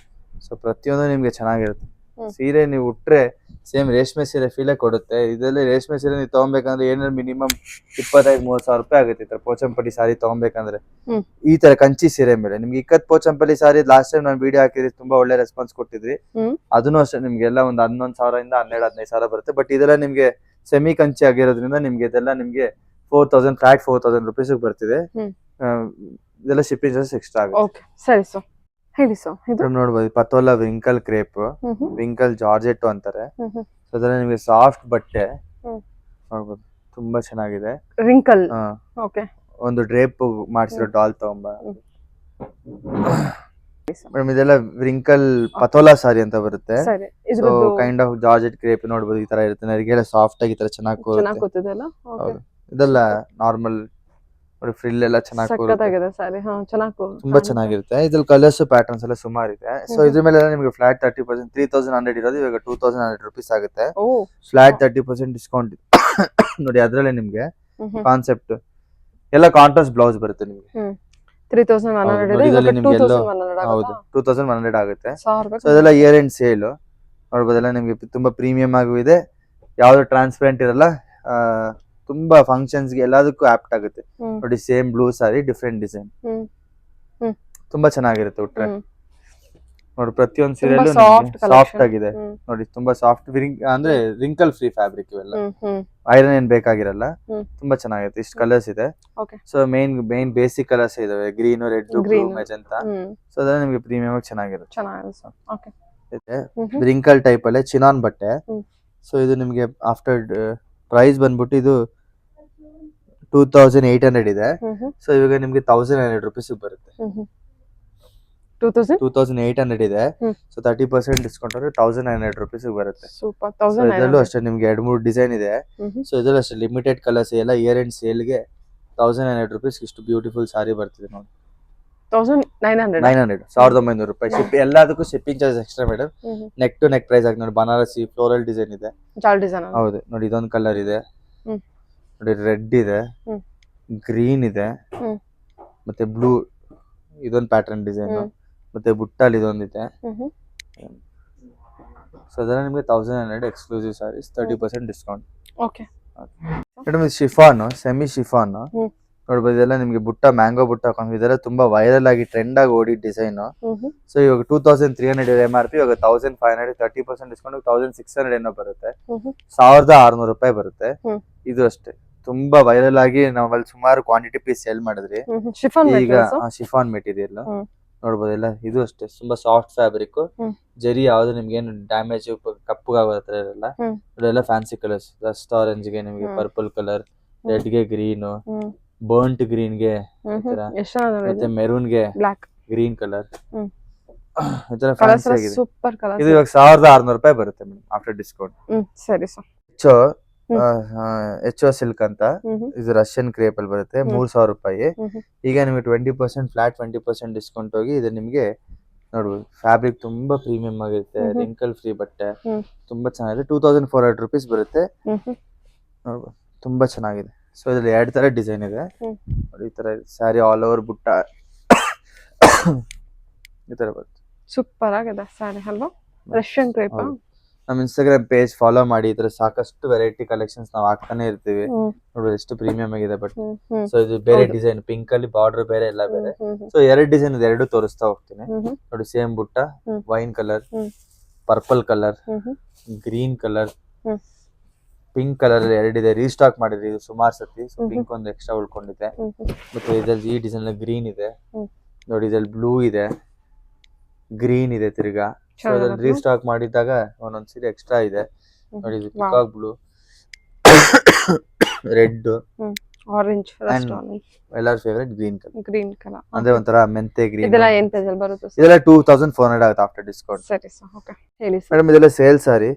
ಸೊ ಪ್ರತಿಯೊಂದು ನಿಮ್ಗೆ ಚೆನ್ನಾಗಿರುತ್ತೆ. ಸೀರೆ ನೀವು ಉಟ್ರೆ ಸೇಮ್ ರೇಷ್ಮೆ ಸೀರೆ ಫೀಲೇ ಕೊಡುತ್ತೆ. ಇದರಲ್ಲಿ ರೇಷ್ಮೆ ಸೀರೆ ನೀವು ತಗೊಬೇಕಂದ್ರೆ ಏನಾದ್ರು ಮಿನಿಮಮ್ 25-30 ಸಾವಿರ ರೂಪಾಯಿ ಆಗುತ್ತೆ. ಪೋಚಂಪಲ್ಲಿ ಸಾರಿ ತಗೊಬೇಕಂದ್ರೆ ಈ ತರ ಕಂಚಿ ಸೀರೆ ಮೇಲೆ ನಿಮ್ಗೆ ಇಕ್ಕತ್ ಪೋಚಂಪಲ್ಲಿ ಸಾರಿ ಲಾಸ್ಟ್ ಟೈಮ್ ನಾನು ವಿಡಿಯೋ ಹಾಕಿದ್ರಿ, ತುಂಬಾ ಒಳ್ಳೆ ರೆಸ್ಪಾನ್ಸ್ ಕೊಟ್ಟಿದ್ರಿ. ಅದನ್ನು ಅಷ್ಟೇ ನಿಮ್ಗೆಲ್ಲ ಒಂದು 11,000 ಇಂದ 12-15 ಸಾವಿರ ಬರುತ್ತೆ. ಬಟ್ ಇದೆಲ್ಲ ನಿಮ್ಗೆ ಸೆಮಿ ಕಂಚಿ ಆಗಿರೋದ್ರಿಂದ ನಿಮ್ಗೆ ಇದೆಲ್ಲ ನಿಮ್ಗೆ 4,000 rupees ಬರ್ತಿದೆ. ಇದೆಲ್ಲ ಶಿಪ್ಪಿಂಗ್ ಚಾರ್ಜಸ್ ಎಕ್ಸ್ಟ್ರಾ ಆಗುತ್ತೆ. ಸರಿ ಸರ್, ಹೇಳಿ ಸರ್. ಇದು ನೋಡ್ಬೋದು ಪತೋಲಾ ವಿಂಕಲ್ ಕ್ರೇಪ್, ವಿಂಕಲ್ ಜಾರ್ಜೆಟ್ ಅಂತಾರೆ. ಅದರಲ್ಲಿ ನಿಮಗೆ ಸಾಫ್ಟ್ ಬಟ್ಟೆ ನೋಡ್ಬೋದು, ತುಂಬಾ ಚೆನ್ನಾಗಿದೆ. ರಿಂಕಲ್ ಒಂದು ಡ್ರೇಪ್ ಮಾಡಿಸಿರೋ ಡಾಲ್ ತಗೊಂಬ ಮೇಡಮ್. ಇದೆಲ್ಲ ವಿಂಕಲ್ ಪತೋಲಾ ಸಾರಿ ಅಂತ ಬರುತ್ತೆ. So kind of georgette crepe ನೋಡ್ಬೋದು, ಈ ತರ ಇರುತ್ತೆ. ನರಿಗೆಲ್ಲ ಸಾಫ್ಟ್ ಆಗಿ ಈ ತರ ಚೆನ್ನಾಗಿ ಕೂರುತ್ತೆ. ಇದೆಲ್ಲ ನಾರ್ಮಲ್ ಫ್ರಿಲ್ ಎಲ್ಲ ಚೆನ್ನಾಗಿ ತುಂಬಾ ಚೆನ್ನಾಗಿರುತ್ತೆ. ಇದ್ರಲ್ಲಿ ಕಲರ್ಸ್ ಪ್ಯಾಟರ್ನ್ಸ್ ಎಲ್ಲ ಸುಮಾರು ಇದೆ. ಸೊ ಇದ್ರ ಮೇಲೆ ನಿಮಗೆ ಫ್ಲಾಟ್ 30%, 3,100 ಇರೋದು ಇವಾಗ 2,100 rupees ಆಗುತ್ತೆ. ಫ್ಲಾಟ್ 30% ಡಿಸ್ಕೌಂಟ್ ನೋಡಿ. ಅದ್ರಲ್ಲೇ ನಿಮ್ಗೆ ಕಾನ್ಸೆಪ್ಟ್ ಎಲ್ಲ ಕಾಂಟ್ರಾಸ್ಟ್ ಬ್ಲೌಸ್ ಬರುತ್ತೆ ನಿಮ್ಗೆ. 2,100 ಆಗುತ್ತೆ. ಸೊ ಅದೆಲ್ಲ ಇಯರ್ ಎಂಡ್ ಸೇಲ್ ನೋಡ್ಬೋದೆಲ್ಲ ನಿಮ್ಗೆ ತುಂಬಾ ಪ್ರೀಮಿಯಂ ಆಗೂ ಇದೆ. ಯಾವ್ದು ಟ್ರಾನ್ಸ್ಪರೆಂಟ್ ಇರಲ್ಲ. ತುಂಬಾ ಫಂಕ್ಷನ್ಸ್ ಗೆ ಎಲ್ಲದಕ್ಕೂ ಆಪ್ಟ್ ಆಗುತ್ತೆ ನೋಡಿ. ಸೇಮ್ ಬ್ಲೂ ಸಾರಿ, ಡಿಫ್ರೆಂಟ್ ಡಿಸೈನ್, ತುಂಬಾ ಚೆನ್ನಾಗಿರುತ್ತೆ ಉಟ್ರೆ ನೋಡಿ. ಪ್ರತಿಯೊಂದು ಸೀರೆಯಲ್ಲೂ ಸಾಫ್ಟ್ ಆಗಿದೆ ನೋಡಿ. ತುಂಬಾ ಸಾಫ್ಟ್ ಅಂದ್ರೆ ರಿಂಕಲ್ ಫ್ರೀ ಫ್ಯಾಬ್ರಿಕ್. ಇವೆಲ್ಲ ಐರನ್ ಏನ್ ಬೇಕಾಗಿರಲ್ಲ. ತುಂಬಾ ಚೆನ್ನಾಗಿರುತ್ತೆ. ಇಷ್ಟು ಕಲರ್ಸ್ ಇದೆ. ಸೊ ಮೇನ್ ಬೇಸಿಕ್ ಕಲರ್ಸ್ ಇದಾವೆ, green, red, blue, magenta. So ಅದ್ರ ನಿಮ್ಗೆ ಪ್ರೀಮಿಯಂ ಆಗಿ ಚೆನ್ನಾಗಿರುತ್ತೆ. ರಿಂಕಲ್ ಟೈಪ್ ಅಲ್ಲೇ ಚಿನಾನ್ ಬಟ್ಟೆ. ಸೊ ಇದು ನಿಮ್ಗೆ ಆಫ್ಟರ್ ಪ್ರೈಸ್ ಬಂದ್ಬಿಟ್ಟು ಇದು 2,800 ಇದೆ. ಸೊ ಇವಾಗ ನಿಮ್ಗೆ 1,900 rupees ಬರುತ್ತೆ. 2,800 ಇದೆ. ಸೊ 30% ಡಿಸ್ಕೌಂಟ್ ಅಂದ್ರೆ 1,900 rupees ಬರುತ್ತೆ. ಇದರಲ್ಲೂ ಅಷ್ಟೇ ನಿಮ್ಗೆ 2-3 ಡಿಸೈನ್ ಇದೆ. ಸೊ ಇದರಲ್ಲೂ ಅಷ್ಟೇ ಲಿಮಿಟೆಡ್ ಕಲರ್ಸ್ ಎಲ್ಲ ಇಯರ್ ಎಂಡ್ ಸೇಲ್ ಗೆ 1,900 rupees ಇಷ್ಟು ಬ್ಯೂಟಿಫುಲ್ ಸಾರಿ ಬರ್ತಿದೆ ನೋಡಿ. 1,900 ರೂಪಾಯಿ. ಎಲ್ಲದಕ್ಕೂ shipping charge extra madam. Neck to neck price ಆಗಿ ನೋಡಿ. ಬನಾರಸಿ ಫ್ಲೋರಲ್ ಡಿಸೈನ್ ಇದೆ. ಹೌದು ನೋಡಿ. ಇದೊಂದು ಕಲರ್ ಇದೆ ನೋಡಿ, ರೆಡ್ ಇದೆ, ಗ್ರೀನ್ ಇದೆ, ಮತ್ತೆ ಬ್ಲೂ ಇದೊಂದು ಪ್ಯಾಟರ್ನ್ ಡಿಸೈನ್, ಮತ್ತೆ ಬುಟ್ಟಲ್ಲಿ ಇದೊಂದಿದೆ. ಸೊ ಅದನ್ನ ನಿಮ್ಗೆ 1,900 ಎಕ್ಸ್ಕ್ಲೂಸಿವ್ ಸಾರೀಸ್, 30% ಡಿಸ್ಕೌಂಟ್. ಮೇಡಮ್ ಇದು ಶಿಫಾನ್, ಸೆಮಿ ಶಿಫಾನ್ ನೋಡ್ಬೋದು. ಇದೆಲ್ಲ ನಿಮ್ಗೆ ಬುಟ್ಟ, ಮ್ಯಾಂಗೋ ಬುಟ್ಟ ಹಾಕೊಂಡು ಇದೆಲ್ಲ ತುಂಬಾ ವೈರಲ್ ಆಗಿ ಟ್ರೆಂಡ್ ಆಗಿ ಓಡಿ ಡಿಸೈನ್. ಸೊ ಇವಾಗ 2,300 MRP, ಇವಾಗ 1,500, 30% ಡಿಸ್ಕೌಂಟ್ 1,600 ಏನೋ ಬರುತ್ತೆ. 1,600 ರೂಪಾಯಿ ಬರುತ್ತೆ. ಇದು ಅಷ್ಟೇ ತುಂಬಾ ವೈರಲ್ ಆಗಿ ನಾವಲ್ಲಿ ಸುಮಾರು ಕ್ವಾಂಟಿಟಿ ಪೀಸ್ ಸೇಲ್ ಮಾಡಿದ್ರಿ. ಈಗ ಶಿಫಾನ್ ಮೆಟೀರಿಯಲ್ ನೋಡ್ಬೋದು ಎಲ್ಲ ಇದು ಅಷ್ಟೇ ತುಂಬಾ ಸಾಫ್ಟ್ ಫ್ಯಾಬ್ರಿಕ್. ಜರಿ ಯಾವ್ದು ನಿಮ್ಗೆ ಏನು ಡ್ಯಾಮೇಜ್ ಕಪ್ಪಗಾಗೋ ಹತ್ರ ಇರಲ್ಲ. ಇದೆಲ್ಲ ಫ್ಯಾನ್ಸಿ ಕಲರ್ಸ್, ರಸ್ಟ್ ಆರೆಂಜ್ ಗೆ ನಿಮ್ಗೆ ಪರ್ಪಲ್ ಕಲರ್, ರೆಡ್ ಗೆ ಗ್ರೀನ್, ಬರ್ಂಟ್ ಗ್ರೀನ್ ಗೆ ಮತ್ತೆ ಮೆರೂನ್ ಗೆ ಗ್ರೀನ್ ಕಲರ್, ಈ ತರ ಫ್ಯಾನ್ಸಿ ಆಗಿದೆ. Super colour. ಇದು ಇವಾಗ 1600 ರೂಪಾಯಿ ಬರುತ್ತೆ ಮೇಡಮ್ ಆಫ್ಟರ್ ಡಿಸ್ಕೌಂಟ್. ಸರಿ ಸರ್. ಎಚ್ ಸಿಲ್ಕ್ ಅಂತ, ಇದು ರಷ್ಯನ್ ಕ್ರೇಪ್ ಅಲ್ಲಿ ಬರುತ್ತೆ, 3000 ರೂಪಾಯಿ. ಈಗ ನಿಮಗೆ 20% ಫ್ಲಾಟ್ 20% ಡಿಸ್ಕೌಂಟ್ ಹೋಗಿ ಇದು ನಿಮ್ಗೆ ನೋಡ್ಬೋದು. ಫ್ಯಾಬ್ರಿಕ್ ತುಂಬಾ ಪ್ರೀಮಿಯಂ ಆಗಿರುತ್ತೆ, ರಿಂಕಲ್ ಫ್ರೀ ಬಟ್ಟೆ, ತುಂಬಾ ಚೆನ್ನಾಗಿದೆ. 2400 ರೂಪೀಸ್ ಬರುತ್ತೆ. ನೋಡ್ಬೋದು ತುಂಬಾ ಚೆನ್ನಾಗಿದೆ. ಸೊ ಇದ್ರಲ್ಲಿ 2 ತರ ಡಿಸೈನ್ ಇದೆ ನೋಡಿ. ಈ ತರ ಸ್ಯಾರಿ ಆಲ್ ಓವರ್ ಬುಟ್ಟ ಈ ತರ ಬರುತ್ತೆ. ಸೂಪರ್ ಆಗಿದೆ ಸ್ಯಾರಿ ಅಲ್ವಾ? Russian crepe. ನಮ್ಮ ಇನ್ಸ್ಟಾಗ್ರಾಮ್ ಪೇಜ್ ಫಾಲೋ ಮಾಡಿ, ಈ ತರ ಸಾಕಷ್ಟು ವೆರೈಟಿ ಕಲೆಕ್ಷನ್ಸ್ ನಾವು ಹಾಕ್ತಾನೆ ಇರ್ತೀವಿ. ನೋಡ್ಬೋದು ಎಷ್ಟು ಪ್ರೀಮಿಯಂ ಆಗಿದೆ ಬಟ್. ಸೊ ಇದು ಬೇರೆ ಡಿಸೈನ್, ಪಿಂಕ್ ಅಲ್ಲಿ ಬಾರ್ಡರ್ ಬೇರೆ ಎಲ್ಲ ಬೇರೆ. ಸೊ 2 ಡಿಸೈನ್ ಇದೆ, 2 ತೋರಿಸ್ತಾ ಹೋಗ್ತೀನಿ ನೋಡಿ. ಸೇಮ್ ಬುಟ್ಟ, wine colour, purple colour, green colour, pink colour 2 ಇದೆ. ರೀಸ್ಟಾಕ್ ಮಾಡಿದ್ರಿ ಇದು ಸುಮಾರು ಸತಿ. ಪಿಂಕ್ ಒಂದು ಎಕ್ಸ್ಟ್ರಾ ಉಳ್ಕೊಂಡಿದೆ. ಮತ್ತೆ ಇದ್ರಲ್ಲಿ ಈ ಡಿಸೈನ್ ಗ್ರೀನ್ ಇದೆ ನೋಡಿ. ಇದ್ರಲ್ಲಿ ಬ್ಲೂ ಇದೆ, ಗ್ರೀನ್ ಇದೆ ತಿರ್ಗಾ. ಸೊ ಇದ್ರಲ್ಲಿ ರೀಸ್ಟಾಕ್ ಮಾಡಿದಾಗ ಒಂದೊಂದ್ ಸೀರೆ ಎಕ್ಸ್ಟ್ರಾ ಇದೆ ನೋಡಿ. ಇದು ಪಿಕಾಕ್ ಬ್ಲೂ, ರೆಡ್, ಆರೆಂಜ್, ಎಲ್ಲರ ಫೇವರೇಟ್ ಗ್ರೀನ್ ಕಲರ್. ಅಂದ್ರೆ ಒಂಥರ ಮೆಂತೆ ಗ್ರೀನ್. ಇದೆಲ್ಲ ಏನ್ ಪ್ರೈಸ್ ಅಲ್ಲಿ ಬರುತ್ತೆ ಸರ್? ಇದೆಲ್ಲ 2400 ಆಗುತ್ತೆ ಆಫ್ಟರ್ ಡಿಸ್ಕೌಂಟ್. ಸರಿ ಸರ್. ಓಕೆ ಹೇಳಿ ಸರ್. ಮೇಡಮ್ ಇದೆಲ್ಲ ಸೇಲ್ ಸಾರಿ,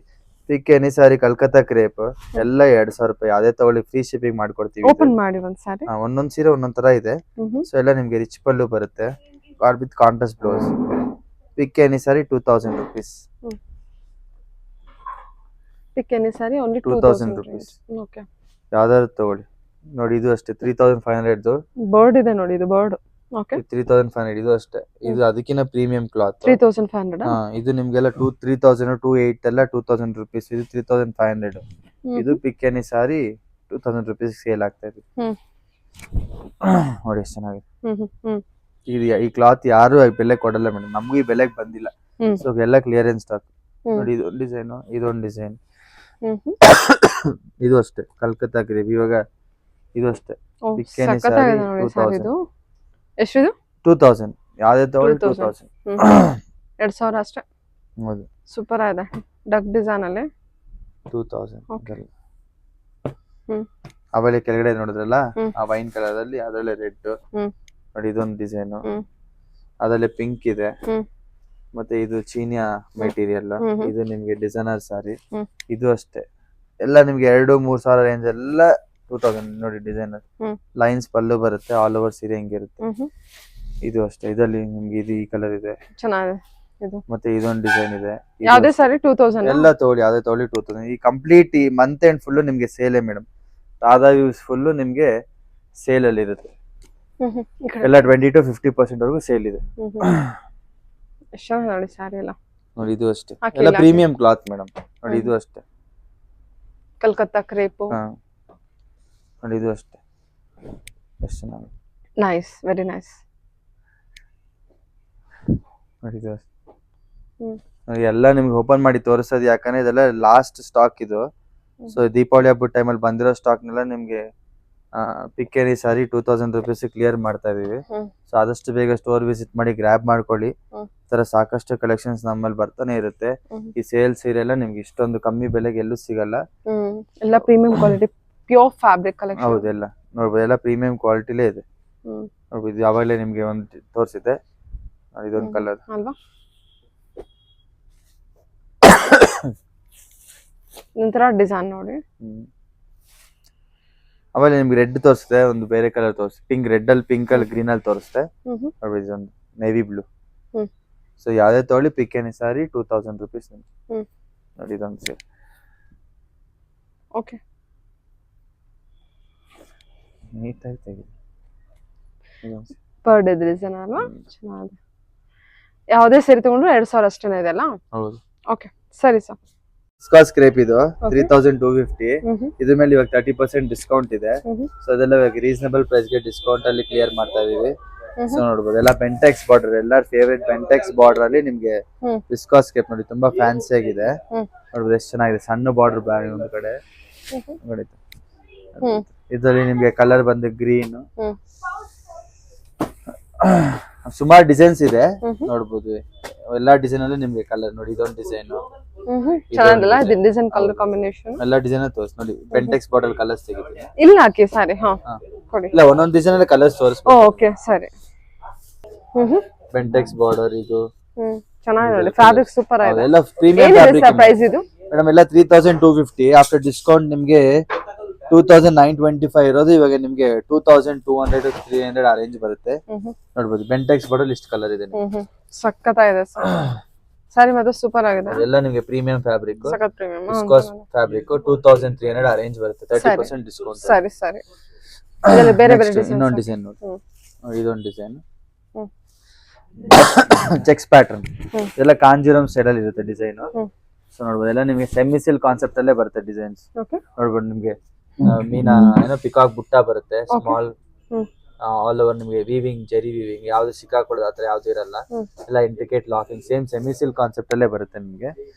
ಪಿಕ್ ಎನಿ ಸಾರಿ, ಕಲ್ಕತ್ತಾ ಕ್ರೇಪ್ ಎಲ್ಲ 2000 ರೂಪಾಯಿ. ಅದೇ ತಗೊಳ್ಳಿ, ಫ್ರೀ ಶಿಪ್ಪಿಂಗ್ ಮಾಡ್ಕೊಡ್ತೀವಿ. ಓಪನ್ ಮಾಡಿ ಒಂದ್ ಸಾರಿ. ಒಂದೊಂದ್ ಸೀರೆ ಒಂದೊಂದ್ ತರ ಇದೆ. ಸೊ ಎಲ್ಲ ನಿಮ್ಗೆ ರಿಚ್ ಪಲ್ಲು ಬರುತ್ತೆ with contrast blouse. Pick any sorry 2000 rupees. Pick any sorry only 2000 rupees. Okay, ಯಾವ್ದಾದ್ರು ತಗೊಳ್ಳಿ ನೋಡಿ. ಇದು ಅಷ್ಟೇ 3500 ಬರ್ಡ್ ಇದೆ ನೋಡಿ. ಇದು ಬರ್ಡ್. ಓಕೆ, 3500. ಇದು ಅಷ್ಟೇ, ಇದು ಅದಕ್ಕಿಂತ ಪ್ರೀಮಿಯಂ ಕ್ಲಾತ್. 3500. ಇದು ನಿಮ್ಗೆಲ್ಲ 3000 28 ಎಲ್ಲ 2000 ರೂಪೀಸ್. ಇದು 3500. ಇದು ಪಿಕ್ ಎನಿ ಸಾರಿ 2000 ರೂಪೀಸ್ ಸೇಲ್ ಆಗ್ತಾ ಇದೆ ನೋಡಿ. ಎಷ್ಟು ಚೆನ್ನಾಗಿದೆ. ಈ ಕ್ಲಾತ್ ಯಾರು ಬೆಲೆ ಕೊಡಲ್ಲ ಮೇಡಮ್, ನಮಗೂ ಈ ಬೆಲೆಗೆ ಬಂದಿಲ್ಲ. ಸೊ ಎಲ್ಲ ಕ್ಲಿಯರೆನ್ಸ್ ಸ್ಟಾಕ್ ನೋಡಿ. ಇದೊಂದು ಡಿಸೈನ್, ಇದೊಂದು ಡಿಸೈನ್. ಇದು ಅಷ್ಟೇ ಕಲ್ಕತ್ತಾ ಕ್ರೇಪ್. ಇವಾಗ ಇದು ಅಷ್ಟೇ ಪಿಕ್ ಎನಿ ಸಾರಿ 2000. ಎಷ್ಟಿದು? 2000. ಯಾವ್ದೇ ತಗೊಳ್ಳಿ 2000. 2000 ಅಷ್ಟೇ. ಹೌದು, ಸೂಪರ್ ಆಗಿದೆ. ಡಕ್ ಡಿಸೈನ್ ಅಲ್ಲಿ 2000. ಆಮೇಲೆ ಕೆಳಗಡೆ ನೋಡಿದ್ರಲ್ಲ ಆ ವೈನ್ ಕಲರ್ ಅಲ್ಲಿ, ಅದರಲ್ಲೇ ರೆಡ್ ನೋಡಿ. ಇದೊಂದು ಡಿಸೈನ್, ಅದರಲ್ಲೇ ಪಿಂಕ್ ಇದೆ. ಮತ್ತೆ ಇದು ಚೀನಿಯಾ ಮೆಟೀರಿಯಲ್. ಇದು ನಿಮ್ಗೆ ಡಿಸೈನರ್ ಸಾರಿ. ಇದು ಅಷ್ಟೇ ಎಲ್ಲ ನಿಮ್ಗೆ 2-3 ಸಾವಿರ ರೇಂಜ್ ಎಲ್ಲ 2000 ನೋಡಿ. ಡಿಸೈನರ್ ಲೈನ್ಸ್ ಪಲ್ಲು ಬರುತ್ತೆ, ಆಲ್ ಓವರ್ ಸೀರೆ ಹಿಂಗಿರುತ್ತೆ. ಇದು ಅಷ್ಟೇ, ಇದರಲ್ಲಿ ನಿಮ್ಗೆ ಇದು ಈ ಕಲರ್ ಇದೆ, ಚೆನ್ನಾಗಿದೆ. ಇದು ಮತ್ತೆ ಇದೊಂದು ಡಿಸೈನ್ ಇದೆ. ಯಾವ್ದೇ ಸಾರಿ 2000 ಎಲ್ಲ ತಗೊಳ್ಳಿ, ಯಾವ್ದೇ ತಗೊಳ್ಳಿ 2000. ಈ ಕಂಪ್ಲೀಟ್ ಈ ಮಂತ್ ಎಂಡ್ ಫುಲ್ ನಿಮ್ಗೆ ಸೇಲೇ ಮೇಡಮ್. ರಾಧಾ ವ್ಯೂಸ್ ಫುಲ್ ನಿಮ್ಗೆ ಸೇಲ್ ಅಲ್ಲಿ ಇರುತ್ತೆ. ಎಲ್ಲ 20 to 50% ವರೆಗೂ ಸೇಲ್ ಇದೆ ನೋಡಿ. ಸಾರಿ ಎಲ್ಲ ನೋಡಿ. ಇದು ಅಷ್ಟೇ ಎಲ್ಲ ಪ್ರೀಮಿಯಂ ಕ್ಲಾತ್ ಮೇಡಮ್ ನೋಡಿ. ಇದು ಅಷ್ಟೇ ಕಲ್ಕತ್ತಾ ಕ್ರೇಪ್ ನೋಡಿ. ಇದು ಅಷ್ಟೇ ಎಷ್ಟು ಚೆನ್ನಾಗಿ, ನೈಸ್, ವೆರಿ ನೈಸ್ ನೋಡಿ. ಇದು ಅಷ್ಟೇ ಎಲ್ಲ ನಿಮ್ಗೆ ಓಪನ್ ಮಾಡಿ ತೋರಿಸೋದು, ಯಾಕಂದ್ರೆ ಇದೆಲ್ಲ ಲಾಸ್ಟ್ ಸ್ಟಾಕ್ ಇದು. ಸೊ ದೀಪಾವಳಿ ಹಬ್ಬದ ಟೈಮಲ್ಲಿ ಬಂದಿರೋ ಸ್ಟಾಕ್ನೆಲ್ಲ ನಿಮ್ಗೆ ಪಿಕ್ ಎನಿ ಸಾರಿ 2000 ರೂಪೀಸ್ ಕ್ಲಿಯರ್ ಮಾಡ್ತಾ ಇದೀವಿ. ಸೊ ಆದಷ್ಟು ಬೇಗ ಸ್ಟೋರ್ ವಿಸಿಟ್ ಮಾಡಿ ಗ್ರ್ಯಾಬ್ ಮಾಡ್ಕೊಳ್ಳಿ. ಈ ತರ ಸಾಕಷ್ಟು ಕಲೆಕ್ಷನ್ಸ್ ನಮ್ಮಲ್ಲಿ ಬರ್ತಾನೆ ಇರುತ್ತೆ. ಈ ಸೇಲ್ ಸೀರೆ ಎಲ್ಲ ನಿಮ್ಗೆ ಇಷ್ಟೊಂದು ಕಮ್ಮಿ ಬೆಲೆಗೆ ಎಲ್ಲೂ ಸಿಗಲ್ಲ. ಎಲ್ಲ premium quality, pure fabric collection. ಹೌದೆಲ್ಲ ನೋಡ್ಬೋದು, ಎಲ್ಲ ಪ್ರೀಮಿಯಂ ಕ್ವಾಲಿಟಿಲೇ ಇದೆ ನೋಡ್ಬೋದು. ಇದು ಯಾವಾಗಲೇ ನಿಮ್ಗೆ ಒಂದು ತೋರಿಸಿದೆ, ಇದೊಂದು ಕಲರ್ ಅಲ್ವಾ. ನಂತರ ಡಿಸೈನ್ ನೋಡಿ. ಆಮೇಲೆ ನಿಮ್ಗೆ ರೆಡ್ ತೋರಿಸ್ತೆ, ಒಂದು ಬೇರೆ ಕಲರ್ ತೋರಿಸ್ತೆ, ಪಿಂಕ್, ರೆಡ್ ಅಲ್ಲಿ, ಪಿಂಕ್ ಅಲ್ಲಿ, ಗ್ರೀನ್ ಅಲ್ಲಿ ತೋರಿಸ್ತೆ ನೋಡಿ. ಇದೊಂದು ನೇವಿ ಬ್ಲೂ. ಸೊ ಯಾವ್ದೇ ತಗೊಳ್ಳಿ ಪಿಕ್ ಎನಿ ಸಾರಿ 2000 ರೂಪೀಸ್ ನೋಡಿ. ಇದೊಂದು ಸೇಲ್. ಓಕೆ, ನೀಟಾಗಿ ತೆಗಿದೆ. ಪರ್ ಡೇ ಡಿಸೈನ್ ಅಲ್ವಾ, ಚೆನ್ನಾಗಿದೆ. ಯಾವುದೇ ಸೀರೆ ತಗೊಂಡ್ರು 2000 ಅಷ್ಟೇನೆ ಇದೆ ಅಲ್ಲ? ಹೌದು. ಓಕೆ, ಸರಿ ಸರ್. ವಿಸ್ಕಾಸ್ ಕ್ರೇಪ್ ಇದು 3250. ಇದ್ರ ಮೇಲೆ ಇವಾಗ 30% ಡಿಸ್ಕೌಂಟ್ ಇದೆ. ಸೊ ಅದೆಲ್ಲ ಇವಾಗ ರೀಸನಬಲ್ ಪ್ರೈಸ್ ಗೆ ಡಿಸ್ಕೌಂಟ್ ಅಲ್ಲಿ ಕ್ಲಿಯರ್ ಮಾಡ್ತಾ ಇದೀವಿ. ಸೊ ನೋಡ್ಬೋದು ಎಲ್ಲ ಬೆಂಟೆಕ್ಸ್ ಬಾರ್ಡರ್, ಎಲ್ಲರ ಫೇವರೇಟ್ ಬೆಂಟೆಕ್ಸ್ ಬಾರ್ಡರ್ ಅಲ್ಲಿ ನಿಮ್ಗೆ ವಿಸ್ಕಾಸ್ ಕ್ರೇಪ್ ನೋಡಿ. ತುಂಬಾ ಫ್ಯಾನ್ಸಿ ಆಗಿದೆ ನೋಡ್ಬೋದು, ಎಷ್ಟು ಚೆನ್ನಾಗಿದೆ. ಸಣ್ಣ ಬಾರ್ಡರ್ ಬ್ಯಾಗ್ ಒಂದು ಕಡೆ ನೋಡಿ. ಇದರಲ್ಲಿ ನಿಮ್ಗೆ ಕಲರ್ ಬಂದು ಗ್ರೀನ್, ಸುಮಾರು ಡಿಸೈನ್ಸ್ ಇದೆ ನೋಡ್ಬೋದು. ಎಲ್ಲಾ ಡಿಸೈನ್ ಅಲ್ಲೂ ನಿಮ್ಗೆ ಕಲರ್ ನೋಡಿ, ಇದೊಂದು ಡಿಸೈನ್ ಚೆನ್ನಾಗಿಲ್ಲ ಡಿಸೈನ್ ಕಲರ್ ಕಾಂಬಿನೇಷನ್ ಎಲ್ಲಾ ಡಿಸೈನ್ ತೋರಿಸ್ ನೋಡಿ. ಬೆಂಟೆಕ್ಸ್ ಬಾಟಲ್ ಕಲರ್ಸ್ ತೆಗಿತೀನಿ. ಇಲ್ಲ ಹಾಕಿ ಸಾರಿ. ಹಾ ಕೊಡಿ. ಇಲ್ಲ ಒಂದೊಂದು ಡಿಸೈನ್ ಅಲ್ಲಿ ಕಲರ್ಸ್ ತೋರಿಸ್ಬೋದು. ಓಕೆ ಸರಿ. ಬೆಂಟೆಕ್ಸ್ ಬಾರ್ಡರ್ ಇದು ಚೆನ್ನಾಗಿದೆ ನೋಡಿ, ಫ್ಯಾಬ್ರಿಕ್ ಸೂಪರ್ ಆಗಿದೆ. ಎಲ್ಲ ಪ್ರೀಮಿಯಂ ಫ್ಯಾಬ್ರಿಕ್ ಪ್ರೈಸ್ ಇದು ಮೇಡಮ್. ಎಲ್ಲ 3250 ಆಫ್ಟರ್ ಡಿಸ್ಕೌಂಟ್ ನಿಮ್ಗೆ 2925 ಇರೋದು ಇವಾಗ ನಿಮ್ಗೆ 2200 300 ಆ ರೇಂಜ್ ಬರುತ್ತೆ ನೋಡ್ಬೋದು. ಬೆಂಟೆಕ್ಸ್ ಬಾರ್ಡರ್ ಇಷ್ಟು ಕಲರ್ ಇದೆ. ಸಕ್ಕತ್ತಾಗಿದೆ ಸಾರಿ ಮತ್ತೆ ಸೂಪರ್ ಆಗಿದೆ. ಎಲ್ಲ ನಿಮ್ಗೆ ಪ್ರೀಮಿಯಂ ಫ್ಯಾಬ್ರಿಕ್, ಸಖತ್ ಪ್ರೀಮಿಯಂ ವಿಸ್ಕೋಸ್ ಫ್ಯಾಬ್ರಿಕ್ 2300 ಆ ರೇಂಜ್ ಬರುತ್ತೆ. 30% ಡಿಸ್ಕೌಂಟ್. ಸರಿ ಸರಿ. ಇದರಲ್ಲಿ ಬೇರೆ ಬೇರೆ ಡಿಸೈನ್. ಇನ್ನೊಂದು ಡಿಸೈನ್ ನೋಡಿ, ಇದೊಂದು ಡಿಸೈನ್ ಚೆಕ್ಸ್ ಪ್ಯಾಟರ್ನ್. ಇದೆಲ್ಲ ಕಾಂಜೀರಂ ಸ್ಟೈಲ್ ಅಲ್ಲಿ ಇರುತ್ತೆ ಡಿಸೈನ್. ಸೊ ನೋಡ್ಬೋದು ಎಲ್ಲ ನಿಮ್ಗೆ ಸೆಮಿ ಸಿಲ್ಕ್ ಕಾನ್ಸೆಪ್ಟ್ ಅಲ್ಲೇ ಬರುತ್ತೆ ಡಿಸೈನ್ಸ್. ನೋಡ್ಬೋದು ನಿಮ್ಗೆ ಮೀನಾ ಏನೋ ಪಿಕಾಕ್ ಬುಟ್ಟ ಬರುತ್ತೆ, ಸ್ಮಾಲ್ ಆಲ್ ಓವರ್ ನಿಮ್ಗೆ ವೀವಿಂಗ್, ಜೆರಿ ವೀವಿಂಗ್, ಯಾವ್ದು ಸಿಕ್ಕಾಕೊಡೋದು ಆತರ ಯಾವ್ದು ಇರಲ್ಲ. ಎಲ್ಲ intricate locking same semi silk concept ಅಲ್ಲೇ ಬರುತ್ತೆ ನಿಮ್ಗೆ.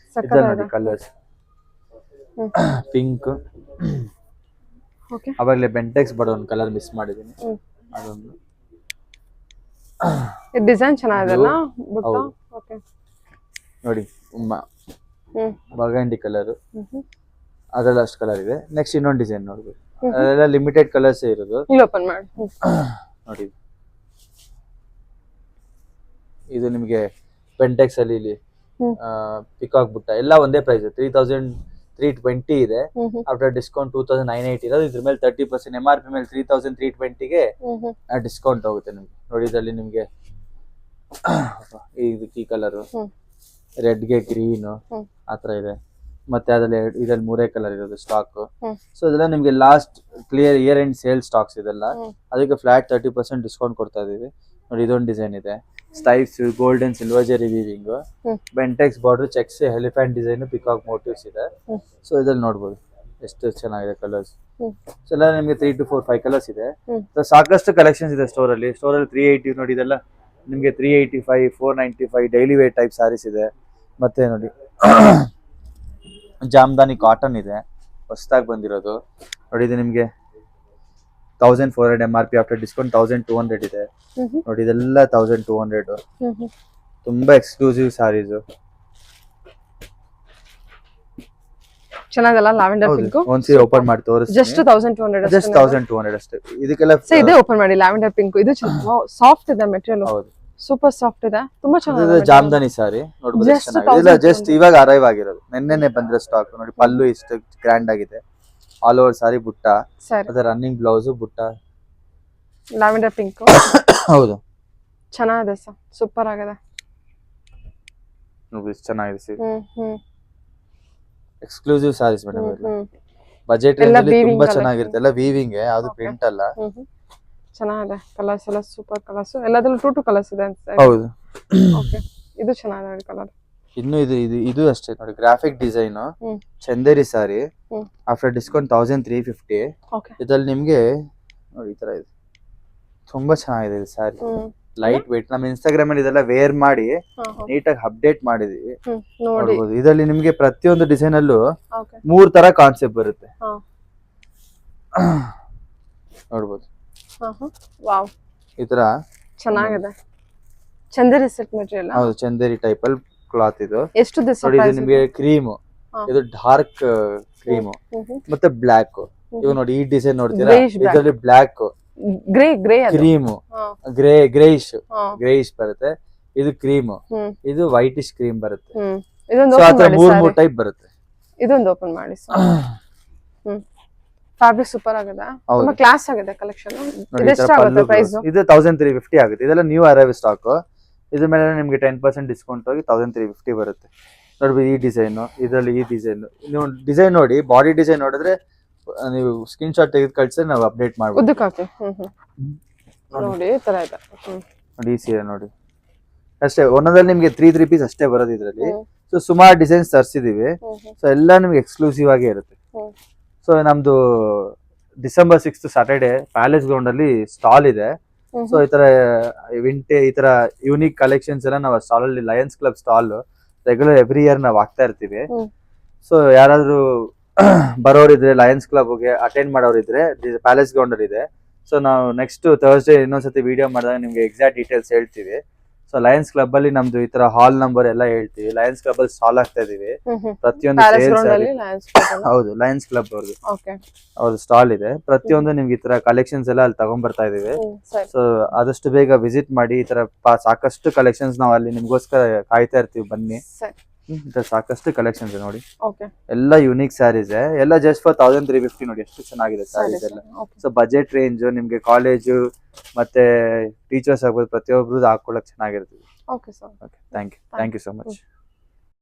ಇದ್ರಲ್ಲಿ ನೋಡಿ ಕಲರ್ಸ್ ಪಿಂಕ್. ಅವಾಗಲೇ ಬೆಂಟೆಕ್ಸ್ ಬರೋ ಒಂದು ಕಲರ್ ಮಿಸ್ ಮಾಡಿದೀನಿ, ಅದೊಂದು ಡಿಸೈನ್ ಚೆನ್ನಾಗಿದೆಲ್ಲ ಬುಟ್ಟ. ಓಕೆ ನೋಡಿ ಬರ್ಗಂಡಿ ಕಲರ್, ಅದ್ರಲ್ಲಿ ಅಷ್ಟು ಕಲರ್ ಇದೆ. ನೆಕ್ಸ್ಟ್ ಇನ್ನೊಂದು ಡಿಸೈನ್ ನೋಡ್ಬೇಕು, ಅದೆಲ್ಲ ಲಿಮಿಟೆಡ್ ಕಲರ್ಸ್ ಇರೋದು. ಇಲ್ಲಿ ಓಪನ್ ಮಾಡಿ ನೋಡಿ, ಇದು ನಿಮಗೆ ಬೆಂಟೆಕ್ಸ್ ಅಲ್ಲಿ ಇಲ್ಲಿ ಪಿಕಾಕ್ ಬುಟ್ಟ ಎಲ್ಲ ಒಂದೇ ಪ್ರೈಸ್ 3320 ಇದೆ. ಆಫ್ಟರ್ ಡಿಸ್ಕೌಂಟ್ 2980 ಇರೋದು. ಇದ್ರ ಮೇಲೆ 30% MRP ಮೇಲೆ 3320ಗೆ ಡಿಸ್ಕೌಂಟ್ ಹೋಗುತ್ತೆ ನಿಮ್ಗೆ. ನೋಡಿ ಇದರಲ್ಲಿ ನಿಮ್ಗೆ ಇದು ಈ ಕಲರ್, ರೆಡ್ಗೆ ಗ್ರೀನ್ ಆತರ ಇದೆ. ಮತ್ತೆ ಅದ್ರಲ್ಲಿ ಇದ್ರಲ್ಲಿ 3 ಕಲರ್ ಇರೋದು ಸ್ಟಾಕ್. ಸೊ ಇದೆಲ್ಲ ನಿಮ್ಗೆ last clear year end sale stocks ಇದೆಲ್ಲ. ಅದಕ್ಕೆ ಫ್ಲಾಟ್ 30% ಡಿಸ್ಕೌಂಟ್ ಕೊಡ್ತಾ ಇದೀವಿ. ನೋಡಿ ಇದೊಂದು ಡಿಸೈನ್ ಇದೆ, stripes golden silver Jerry weaving, Bentex border, cheques, elephant design, peacock motives ಇದೆ. ಸೊ ಇದ್ರಲ್ಲಿ ನೋಡ್ಬೋದು ಎಷ್ಟು ಚೆನ್ನಾಗಿದೆ ಕಲರ್ಸ್. ಸೊ ಎಲ್ಲ ನಿಮ್ಗೆ 3 to 4 5 ಕಲರ್ಸ್ ಇದೆ. ಸಾಕಷ್ಟು ಕಲೆಕ್ಷನ್ಸ್ ಇದೆ ಸ್ಟೋರಲ್ಲಿ. 380 ನೋಡಿ, ಇದೆಲ್ಲ ನಿಮ್ಗೆ 385 495 ಡೈಲಿ ವೇರ್ ಟೈಪ್ ಸ್ಯಾರೀಸ್ ಇದೆ. ಮತ್ತೆ ನೋಡಿ ಜಾಮ್ದಾನಿ ಕಾಟನ್ ಇದೆ, ಹೊಸದಾಗಿ ಬಂದಿರೋದು. ನೋಡಿ ಇದು ನಿಮ್ಗೆ 1400 MRP ಆಫ್ಟರ್ ಡಿಸ್ಕೌಂಟ್ 1200 ಇದೆ. ನೋಡಿ ಇದೆಲ್ಲ 1200. ತುಂಬಾ ಎಕ್ಸ್ಕ್ಲೂಸಿವ್ ಸ್ಯಾರೀಸ್. ಚೆನ್ನಾಗಲ್ಲ ಲ್ಯಾವೆಂಡರ್ ಪಿಂಕ್. ಒಂದ್ಸರಿ ಓಪನ್ ಮಾಡಿ ತೋರಿಸಿ. ಜಸ್ಟ್ 1200 ಜಸ್ಟ್ 1200 ಅಷ್ಟೇ. ಇದಕ್ಕೆಲ್ಲ ಇದೆ ಓಪನ್ ಮಾಡಿ. ಲ್ಯಾವೆಂಡರ್ ಪಿಂಕ್ ಇದು ಸಾಫ್ಟ್ ಇದೆ ಮೆಟೀರಿಯಲ್. ಹೌದು, ಸೂಪರ್ ಸಾಫ್ಟ್ ಇದೆ, ತುಂಬಾ ಚೆನ್ನಾಗಿದೆ. ಜಾಮ್ದಾನಿ ಸಾರಿ ನೋಡ್ಬೋದು ಎಷ್ಟು ಚೆನ್ನಾಗಿದೆ. ಇಲ್ಲ ಜಸ್ಟ್ ಇವಾಗ ಅರೈವ್ ಆಗಿರೋದು, ನೆನ್ನೆನೆ ಬಂದಿರೋ ಸ್ಟಾಕ್. ನೋಡಿ ಪಲ್ಲು ಇಷ್ಟು ಗ್ರ್ಯಾಂಡ್ ಆಗಿದೆ, ಆಲ್ ಓವರ್ ಸಾರಿ ಬುಟ್ಟ, ಮತ್ತೆ ರನ್ನಿಂಗ್ ಬ್ಲೌಸ್ ಬುಟ್ಟ, ಲ್ಯಾವೆಂಡರ್ ಪಿಂಕ್. ಹೌದು ಚೆನ್ನಾಗಿದೆ ಸರ್, ಸೂಪರ್ ಆಗಿದೆ. ನೋಡಿ ಚೆನ್ನಾಗಿದೆ. Exclusive saris madam. Budget range ಅಲ್ಲಿ ತುಂಬಾ ಚೆನ್ನಾಗಿರುತ್ತೆ. ಎಲ್ಲ ವೀವಿಂಗ್, ಯಾವುದು ಪ್ರಿಂಟ್ ಅಲ್ಲ. ಚೆನ್ನಾಗಿದೆ. ಕಲರ್ಸ್ ಎಲ್ಲ ಸೂಪರ್ ಕಲರ್ಸ್. ಎಲ್ಲದರಲ್ಲೂ 2 ಕಲರ್ಸ್ ಇದೆ ಅಂತ. ಹೌದು. ಓಕೆ, ಇದು ಚೆನ್ನಾಗಿದೆ ಕಲರ್. ಇನ್ನು ಇದು ಅಷ್ಟೇ ನೋಡಿ, ಗ್ರಾಫಿಕ್ ಡಿಸೈನ್ ಚಂದೇರಿ ಸಾರಿ ಆಫ್ಟರ್ ಡಿಸ್ಕೌಂಟ್ 1350. ಇದ್ರಲ್ಲಿ ನಿಮ್ಗೆ ನೋಡಿ ಈ ತರ ಇದೆ, ತುಂಬಾ ಚೆನ್ನಾಗಿದೆ ಇದು ಸ್ಯಾರಿ. Light weight. ನಮ್ಮ ಇನ್ಸ್ಟಾಗ್ರಾಮ್ ಅಲ್ಲಿ ಇದೆಲ್ಲ ವೇರ್ ಮಾಡಿ ನೀಟಾಗಿ ಅಪ್ಡೇಟ್ ಮಾಡಿದೀವಿ, ನೋಡಬಹುದು. ಇದರಲ್ಲಿ ನಿಮ್ಗೆ ಪ್ರತಿಯೊಂದು ಡಿಸೈನ್ ಅಲ್ಲೂ 3 ತರ ಕಾನ್ಸೆಪ್ಟ್ ಬರುತ್ತೆ, ನೋಡಬಹುದು. ವಾವ್, ಈ ತರ ಚೆನ್ನಾಗಿದೆ. Chanderi silk material. ಹೌದು, ಚಂದೇರಿ ಟೈಪ್ ಅಲ್ಲಿ ಕ್ಲಾತ್ ಇದು. ಎಷ್ಟು ದಿವಸ ನೋಡಿ, ಇದು ನಿಮಗೆ ಕ್ರೀಮ್, ಇದು ಡಾರ್ಕ್ ಕ್ರೀಮ್ ಮತ್ತೆ ಬ್ಲಾಕ್. ಇವಾಗ ನೋಡಿ ಈ ಡಿಸೈನ್ ನೋಡ್ತೀರಾ, ಇದರಲ್ಲಿ ಬ್ಲಾಕ್, ಗ್ರೇ ಕ್ರೀಮ್, ಗ್ರೇಯಿಶ್ ಬರುತ್ತೆ. ಇದು ಕ್ರೀಮ್, ಇದು ವೈಟಿಶ್ ಕ್ರೀಮ್ ಬರುತ್ತೆ. ಇದೊಂದು ಮೂರ್ ಟೈಪ್ ಬರುತ್ತೆ. ಇದೊಂದು ಓಪನ್ ಮಾಡಿ. ಫ್ಯಾಬ್ರಿಕ್ ಸೂಪರ್ ಆಗಿದೆ, ತುಂಬಾ ಕ್ಲಾಸ್ ಆಗಿದೆ ಕಲೆಕ್ಷನ್. ಇದೆಷ್ಟಾಗುತ್ತೆ ಪ್ರೈಸ್? ಇದು 1350 ಆಗುತ್ತೆ. ಇದೆಲ್ಲ ನ್ಯೂ ಅರೈವ್ ಸ್ಟಾಕ್. ಇದ್ರ ಮೇಲೆ ನಿಮ್ಗೆ 10% ಡಿಸ್ಕೌಂಟ್ ಹೋಗಿ 1350 ಬರುತ್ತೆ. ನೋಡ್ಬೋದು ಈ ಡಿಸೈನ್, ಇದರಲ್ಲಿ ಈ ಡಿಸೈನ್. ನೀವು ಡಿಸೈನ್ ನೋಡಿ, ಬಾಡಿ ಡಿಸೈನ್ ನೋಡಿದ್ರೆ ನೀವು ಸ್ಕ್ರೀನ್ ಶಾಟ್ ತೆಗೆದು ಕಳ್ಸಿದ್ರೆ ನಾವು ಅಪ್ಡೇಟ್ ಮಾಡ್ಬೋದು. ಉದ್ದಕ್ಕೆ ನೋಡಿ ಈ ತರ ಇದೆ. ನೋಡಿ ಈ ಸೀರೆ ನೋಡಿ ಅಷ್ಟೇ. ಒಂದೊಂದಲ್ಲಿ ನಿಮ್ಗೆ 3 ಪೀಸ್ ಅಷ್ಟೇ ಬರೋದು ಇದರಲ್ಲಿ. ಸೊ ಸುಮಾರು ಡಿಸೈನ್ಸ್ ತರಿಸಿದೀವಿ. ಸೊ ಎಲ್ಲ ನಿಮ್ಗೆ ಎಕ್ಸ್ಕ್ಲೂಸಿವ್ ಆಗೇ ಇರುತ್ತೆ. ಸೊ ನಮ್ದು December 6th Saturday palace ground ಅಲ್ಲಿ ಸ್ಟಾಲ್ ಇದೆ. ಸೊ ಈ ತರ ಈ ತರ ಯೂನಿಕ್ ಕಲೆಕ್ಷನ್ಸ್ ಎಲ್ಲ ನಾವು ಸ್ಟಾಲ್ ಅಲ್ಲಿ, Lions club stall regular every year ನಾವು ಹಾಕ್ತಾ ಇರ್ತೀವಿ. ಸೊ ಯಾರಾದ್ರೂ ಬರೋರಿದ್ರೆ ಲಯನ್ಸ್ ಕ್ಲಬ್ಗೆ ಅಟೆಂಡ್ ಮಾಡೋರಿದ್ರೆ ಪ್ಯಾಲೇಸ್ ಗ್ರೌಂಡ್ ಅಲ್ಲಿ ಇದೆ. ಸೊ ನಾವು ನೆಕ್ಸ್ಟ್ ಥರ್ಸ್ಡೇ ಇನ್ನೊಂದ್ಸತಿ ವಿಡಿಯೋ ಮಾಡಿದಾಗ ನಿಮ್ಗೆ ಎಕ್ಸಾಕ್ಟ್ ಡೀಟೇಲ್ಸ್ ಹೇಳ್ತೀವಿ. ಸೊ ಲಯನ್ಸ್ ಕ್ಲಬ್ ಅಲ್ಲಿ ನಮ್ದು ಈ ತರ ಹಾಲ್ ನಂಬರ್ ಎಲ್ಲ ಹೇಳ್ತೀವಿ. ಲಯನ್ಸ್ ಕ್ಲಬ್ ಅಲ್ಲಿ ಸ್ಟಾಲ್ ಆಗ್ತಾ ಇದೀವಿ. ಪ್ರತಿಯೊಂದು ಹೌದು ಲಯನ್ಸ್ ಕ್ಲಬ್ ಅವ್ರದ್ದು ಸ್ಟಾಲ್ ಇದೆ. ಪ್ರತಿಯೊಂದು ನಿಮ್ಗೆ ಈ ತರ ಕಲೆಕ್ಷನ್ಸ್ ಎಲ್ಲ ಅಲ್ಲಿ ತಗೊಂಡ್ ಬರ್ತಾ ಇದೀವಿ. ಸೊ ಆದಷ್ಟು ಬೇಗ ವಿಸಿಟ್ ಮಾಡಿ. ಈ ತರ ಸಾಕಷ್ಟು ಕಲೆಕ್ಷನ್ಸ್ ನಾವು ಅಲ್ಲಿ ನಿಮ್ಗೋಸ್ಕರ ಕಾಯ್ತಾ ಇರ್ತೀವಿ, ಬನ್ನಿ. ಸಾಕಷ್ಟು ಕಲೆಕ್ಷನ್ಸ್ ನೋಡಿ, ಎಲ್ಲ ಯುನೀಕ್ ಸ್ಯಾರೀಸ್ ಎಲ್ಲ ಜಸ್ಟ್ ಫಾರ್ 1350 ನೋಡಿ, ಎಷ್ಟು ಚೆನ್ನಾಗಿದೆ ಸ್ಯಾರೀಸ್ ಎಲ್ಲ. ಸೊ ಬಜೆಟ್ ರೇಂಜ್ ನಿಮ್ಗೆ ಕಾಲೇಜು ಮತ್ತೆ ಟೀಚರ್ಸ್ ಆಗ್ಬೋದು, ಪ್ರತಿಯೊಬ್ರು ಹಾಕೊಳ್ಳಕ್ ಚೆನ್ನಾಗಿರ್ತದೆ. Okay sir. Thank you so much.